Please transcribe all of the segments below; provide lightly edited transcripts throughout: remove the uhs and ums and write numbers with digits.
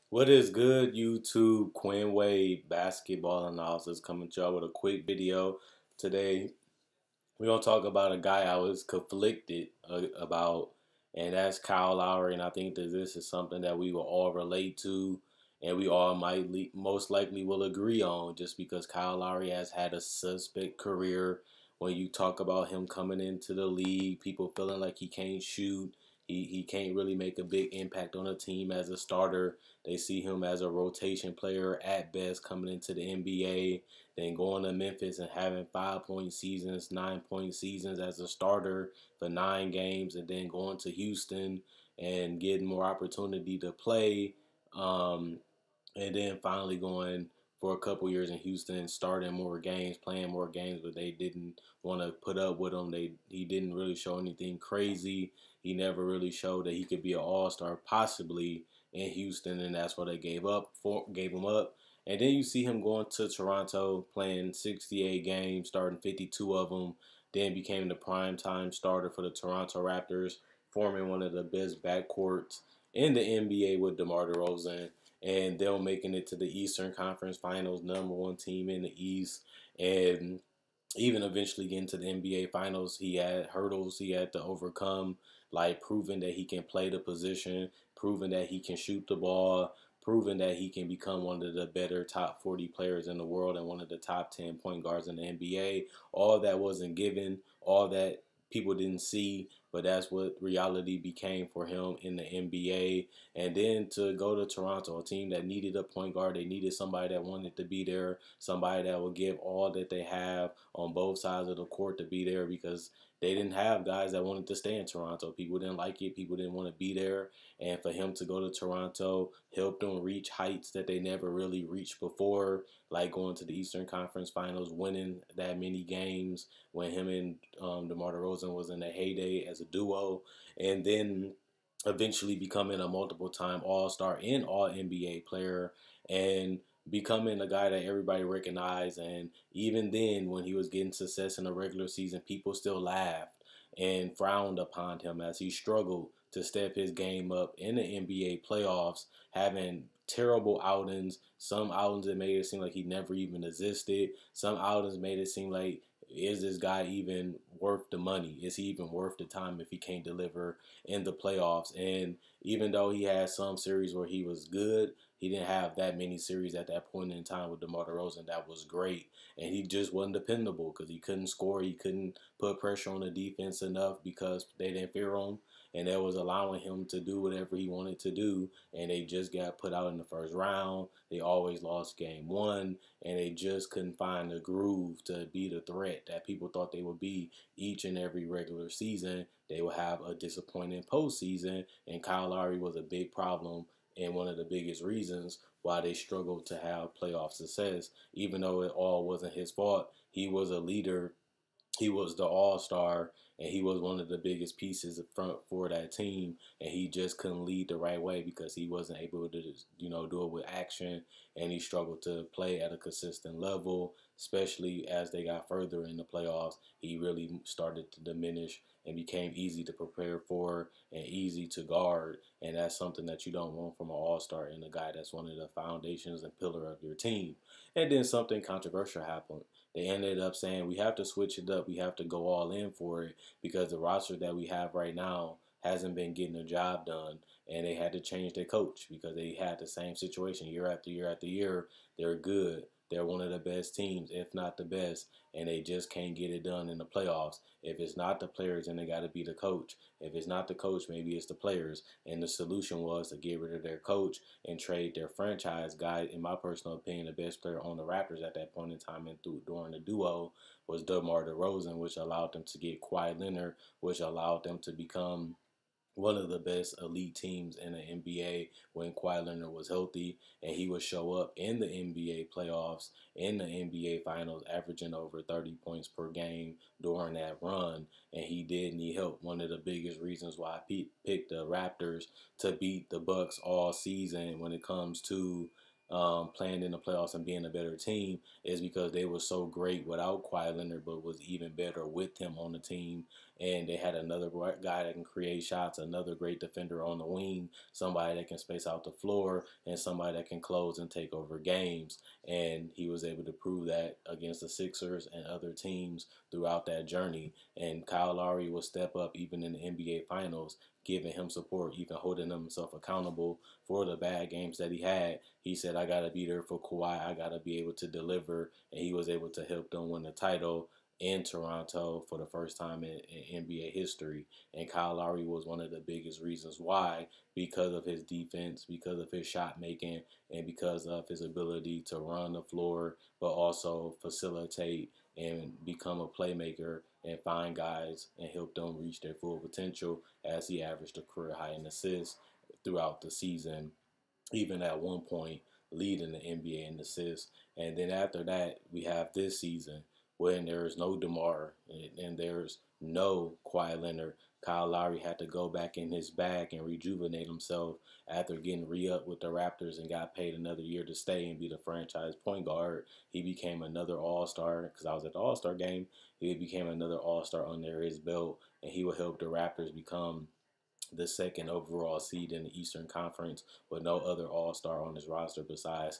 What is good, YouTube? Quinn Wade basketball analysis coming to y'all with a quick video. Today, we're going to talk about a guy I was conflicted about, and that's Kyle Lowry. And I think that this is something that we will all relate to, and we all most likely will agree on just because Kyle Lowry has had a suspect career. When you talk about him coming into the league, people feeling like he can't shoot. He can't really make a big impact on a team as a starter. They see him as a rotation player at best coming into the NBA, then going to Memphis and having 5-point seasons, 9-point seasons as a starter for 9 games, and then going to Houston and getting more opportunity to play. Um, and then finally going for a couple years in Houston, starting more games, playing more games, but they didn't want to put up with him. He didn't really show anything crazy. He never really showed that he could be an all-star, possibly in Houston, and that's why they gave him up. And then you see him going to Toronto, playing 68 games, starting 52 of them. Then became the primetime starter for the Toronto Raptors, forming one of the best backcourts in the NBA with DeMar DeRozan, and they're making it to the Eastern Conference Finals, #1 team in the East, and even eventually getting to the NBA Finals. He had hurdles he had to overcome, like proving that he can play the position, proving that he can shoot the ball, proving that he can become one of the better top 40 players in the world and one of the top 10 point guards in the NBA. All that wasn't given, all that people didn't see, but that's what reality became for him in the NBA. And then to go to Toronto, a team that needed a point guard, they needed somebody that wanted to be there, somebody that would give all that they have on both sides of the court to be there, because they didn't have guys that wanted to stay in Toronto. People didn't like it. People didn't want to be there. And for him to go to Toronto helped them reach heights that they never really reached before, like going to the Eastern Conference Finals, winning that many games when him and DeMar DeRozan was in the heyday as a duo. And then eventually becoming a multiple time All-Star and All NBA player, and becoming a guy that everybody recognized. And even then, when he was getting success in the regular season, people still laughed and frowned upon him as he struggled to step his game up in the NBA playoffs, having terrible outings. Some outings that made it seem like he never even existed. Some outings made it seem like, is this guy even worth the money? Is he even worth the time if he can't deliver in the playoffs? And even though he had some series where he was good, he didn't have that many series at that point in time with DeMar DeRozan that was great. And he just wasn't dependable because he couldn't score. He couldn't put pressure on the defense enough because they didn't fear him. And that was allowing him to do whatever he wanted to do. And they just got put out in the first round. They always lost game one. And they just couldn't find the groove to be the threat that people thought they would be each and every regular season. They would have a disappointing postseason. And Kyle Lowry was a big problem and one of the biggest reasons why they struggled to have playoff success. Even though it all wasn't his fault, he was a leader, he was the all-star, and he was one of the biggest pieces for that team, and he just couldn't lead the right way because he wasn't able to do it with action, and he struggled to play at a consistent level, especially as they got further in the playoffs. He really started to diminish and became easy to prepare for and easy to guard, and that's something that you don't want from an all-star and a guy that's one of the foundations and pillar of your team. And then something controversial happened. They ended up saying we have to switch it up. We have to go all in for it because the roster that we have right now hasn't been getting the job done. And they had to change their coach because they had the same situation year after year after year. They're good. They're one of the best teams, if not the best, and they just can't get it done in the playoffs. If it's not the players, then they got to be the coach. If it's not the coach, maybe it's the players. And the solution was to get rid of their coach and trade their franchise guy. In my personal opinion, the best player on the Raptors at that point in time and during the duo was DeMar DeRozan, which allowed them to get Kawhi Leonard, which allowed them to become one of the best elite teams in the NBA when Kawhi Leonard was healthy, and he would show up in the NBA playoffs, in the NBA Finals, averaging over 30 points per game during that run, and he did need help. One of the biggest reasons why I picked the Raptors to beat the Bucks all season when it comes to playing in the playoffs and being a better team is because they were so great without Kawhi Leonard, but was even better with him on the team. And they had another guy that can create shots, another great defender on the wing, somebody that can space out the floor, and somebody that can close and take over games. And he was able to prove that against the Sixers and other teams throughout that journey. And Kyle Lowry will step up even in the NBA Finals, giving him support, even holding himself accountable for the bad games that he had. He said, I got to be there for Kawhi. I got to be able to deliver. And he was able to help them win the title in Toronto for the first time in NBA history. And Kyle Lowry was one of the biggest reasons why, because of his defense, because of his shot making, and because of his ability to run the floor, but also facilitate and become a playmaker and find guys and help them reach their full potential, as he averaged a career high in assists throughout the season, even at one point leading the NBA in assists. And then after that, we have this season when there's no DeMar and there's no Kawhi Leonard. Kyle Lowry had to go back in his bag and rejuvenate himself after getting re-upped with the Raptors and got paid another year to stay and be the franchise point guard. He became another All-Star, because I was at the All-Star game. He became another All-Star under his belt, and he would help the Raptors become the second overall seed in the Eastern Conference with no other All-Star on his roster besides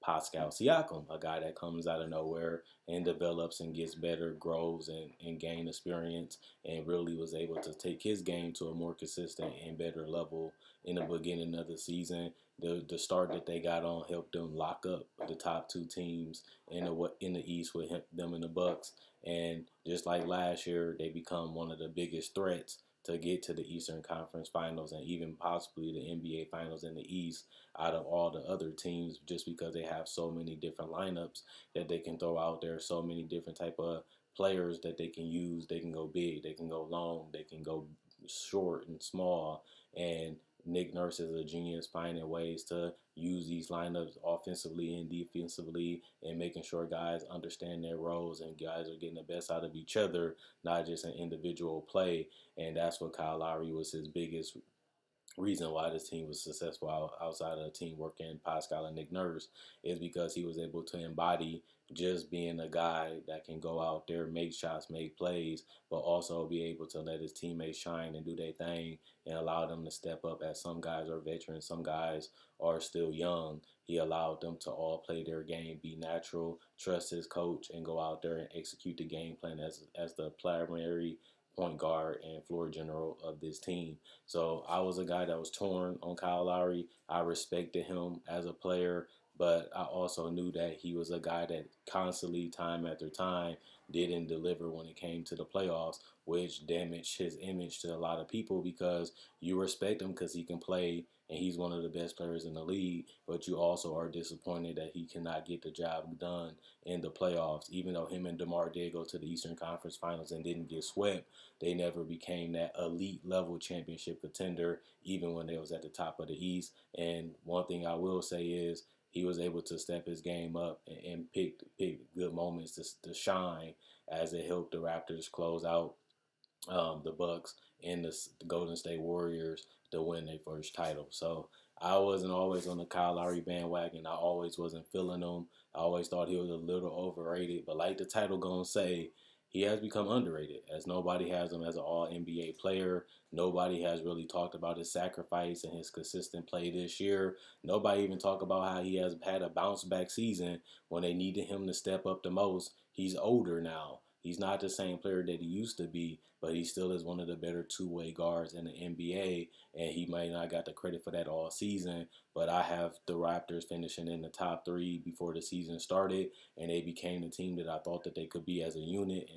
Pascal Siakam, a guy that comes out of nowhere and develops and gets better, grows and gain experience, and really was able to take his game to a more consistent and better level in the beginning of the season. The start that they got on helped them lock up the top two teams in the East with them and the Bucks. And just like last year, they become one of the biggest threats to get to the Eastern Conference Finals and even possibly the NBA Finals in the East out of all the other teams, just because they have so many different lineups that they can throw out there, so many different type of players that they can use. They can go big, they can go long, they can go short and small. And Nick Nurse is a genius finding ways to use these lineups offensively and defensively and making sure guys understand their roles and guys are getting the best out of each other, not just an individual play. And that's what Kyle Lowry was his biggest reason why this team was successful outside of the team working Pascal and Nick Nurse, is because he was able to embody just being a guy that can go out there, make shots, make plays, but also be able to let his teammates shine and do their thing and allow them to step up, as some guys are veterans, some guys are still young. He allowed them to all play their game, be natural, trust his coach, and go out there and execute the game plan as the primary point guard and floor general of this team. So I was a guy that was torn on Kyle Lowry. I respected him as a player, but I also knew that he was a guy that constantly, time after time, didn't deliver when it came to the playoffs, which damaged his image to a lot of people, because you respect him because he can play and he's one of the best players in the league, but you also are disappointed that he cannot get the job done in the playoffs. Even though him and DeMar did go to the Eastern Conference Finals and didn't get swept, they never became that elite level championship contender, even when they was at the top of the East. And one thing I will say is he was able to step his game up and pick good moments to shine, as it helped the Raptors close out the Bucks and the Golden State Warriors to win their first title. So I wasn't always on the Kyle Lowry bandwagon. I always wasn't feeling him. I always thought he was a little overrated. But like the title gonna say, he has become underrated, as nobody has him as an all NBA player. Nobody has really talked about his sacrifice and his consistent play this year. Nobody even talked about how he has had a bounce back season when they needed him to step up the most. He's older now. He's not the same player that he used to be, but he still is one of the better two-way guards in the NBA, and he might not got the credit for that all season, but I have the Raptors finishing in the top three before the season started, and they became the team that I thought that they could be as a unit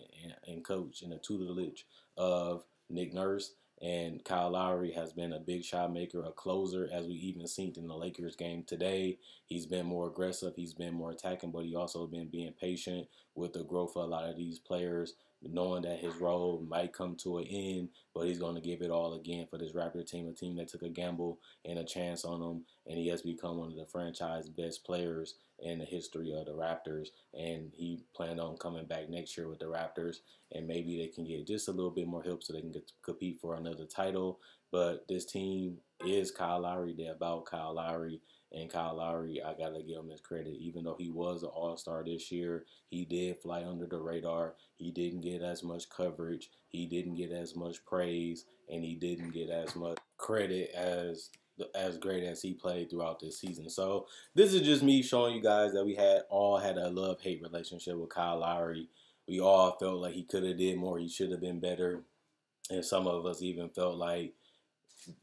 and coach in the tutelage of Nick Nurse. And Kyle Lowry has been a big shot maker, a closer, as we even seen in the Lakers game today. He's been more aggressive, he's been more attacking, but he also been being patient with the growth of a lot of these players, knowing that his role might come to an end, but he's going to give it all again for this Raptor team, a team that took a gamble and a chance on him, and he has become one of the franchise best players in the history of the Raptors, and he planned on coming back next year with the Raptors, and maybe they can get just a little bit more help so they can compete for another title. But this team is Kyle Lowry. They're about Kyle Lowry, And Kyle Lowry, I gotta give him his credit. Even though he was an All-Star this year, he did fly under the radar. He didn't get as much coverage. He didn't get as much praise, and he didn't get as much credit as great as he played throughout this season. So this is just me showing you guys that we all had a love-hate relationship with Kyle Lowry. We all felt like he could have did more. He should have been better. And some of us even felt like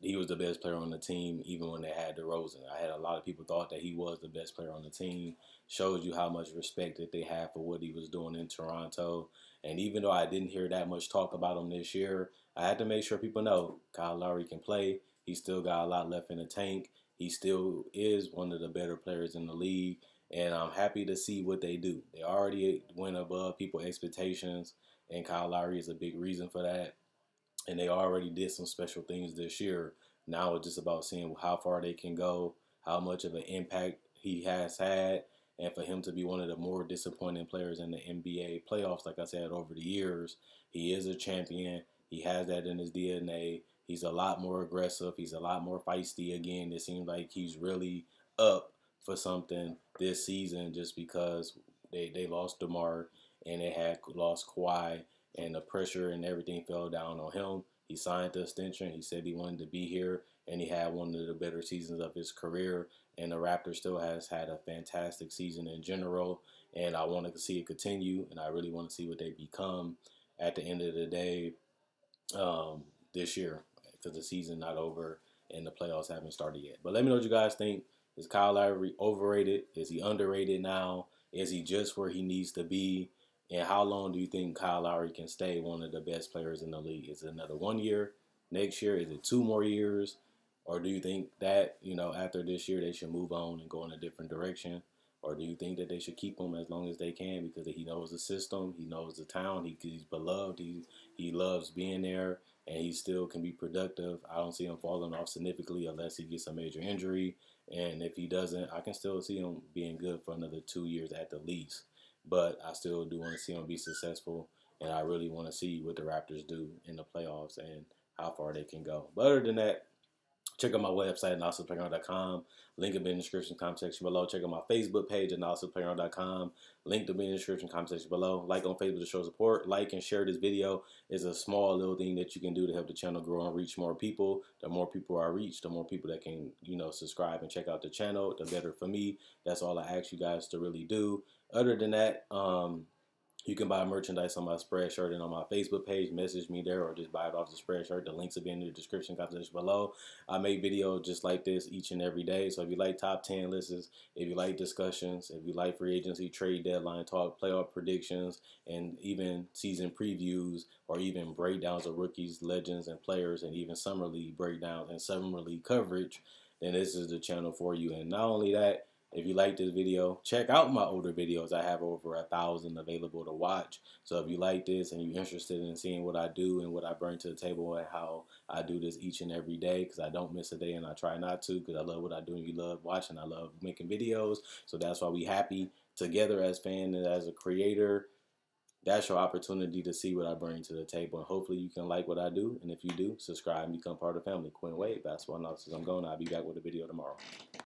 he was the best player on the team, even when they had DeRozan. I had a lot of people thought that he was the best player on the team. Shows you how much respect that they had for what he was doing in Toronto. And even though I didn't hear that much talk about him this year, I had to make sure people know Kyle Lowry can play. He still got a lot left in the tank. He still is one of the better players in the league. And I'm happy to see what they do. They already went above people's expectations, and Kyle Lowry is a big reason for that. And they already did some special things this year. Now it's just about seeing how far they can go, how much of an impact he has had, and for him to be one of the more disappointing players in the NBA playoffs, like I said, over the years. He is a champion. He has that in his DNA. He's a lot more aggressive. He's a lot more feisty again. It seems like he's really up for something this season just because they lost DeMar and they had lost Kawhi, and the pressure and everything fell down on him. He signed the extension. He said he wanted to be here, and he had one of the better seasons of his career. And the Raptors still has had a fantastic season in general, and I want to see it continue, and I really want to see what they become at the end of the day this year, because the season's not over and the playoffs haven't started yet. But let me know what you guys think. Is Kyle Lowry overrated? Is he underrated now? Is he just where he needs to be? And how long do you think Kyle Lowry can stay one of the best players in the league? Is it another 1 year? Next year? Is it 2 more years? Or do you think that, after this year they should move on and go in a different direction? Or do you think that they should keep him as long as they can because he knows the system, he knows the town, he's beloved, he loves being there, and he still can be productive? I don't see him falling off significantly unless he gets a major injury. And if he doesn't, I can still see him being good for another 2 years at the least. But I still do want to see him be successful, and I really want to see what the Raptors do in the playoffs and how far they can go. But other than that, check out my website, analysisPlayground.com. Link will be in the description comment section below. Check out my Facebook page, analysisPlayground.com. Link will be in the description comment section below. Like on Facebook to show support. Like and share this video. Is a small little thing that you can do to help the channel grow and reach more people. The more people I reach, the more people that can, subscribe and check out the channel, the better for me. That's all I ask you guys to really do. Other than that, you can buy merchandise on my Spreadshirt and on my Facebook page. Message me there or just buy it off the Spreadshirt. The links will be in the description below. I make videos just like this each and every day. So if you like top 10 lists, if you like discussions, if you like free agency, trade deadline talk, playoff predictions, and even season previews or even breakdowns of rookies, legends, and players, and even summer league breakdowns and summer league coverage, then this is the channel for you. And not only that, if you like this video, check out my older videos. I have over 1,000 available to watch. So if you like this and you're interested in seeing what I do and what I bring to the table and how I do this each and every day, because I don't miss a day and I try not to, because I love what I do and you love watching. I love making videos. So that's why we happy together as fans and as a creator. That's your opportunity to see what I bring to the table. And hopefully you can like what I do. And if you do, subscribe and become part of the family. Quinn Wade, Basketball Analysis. I'm going. I'll be back with a video tomorrow.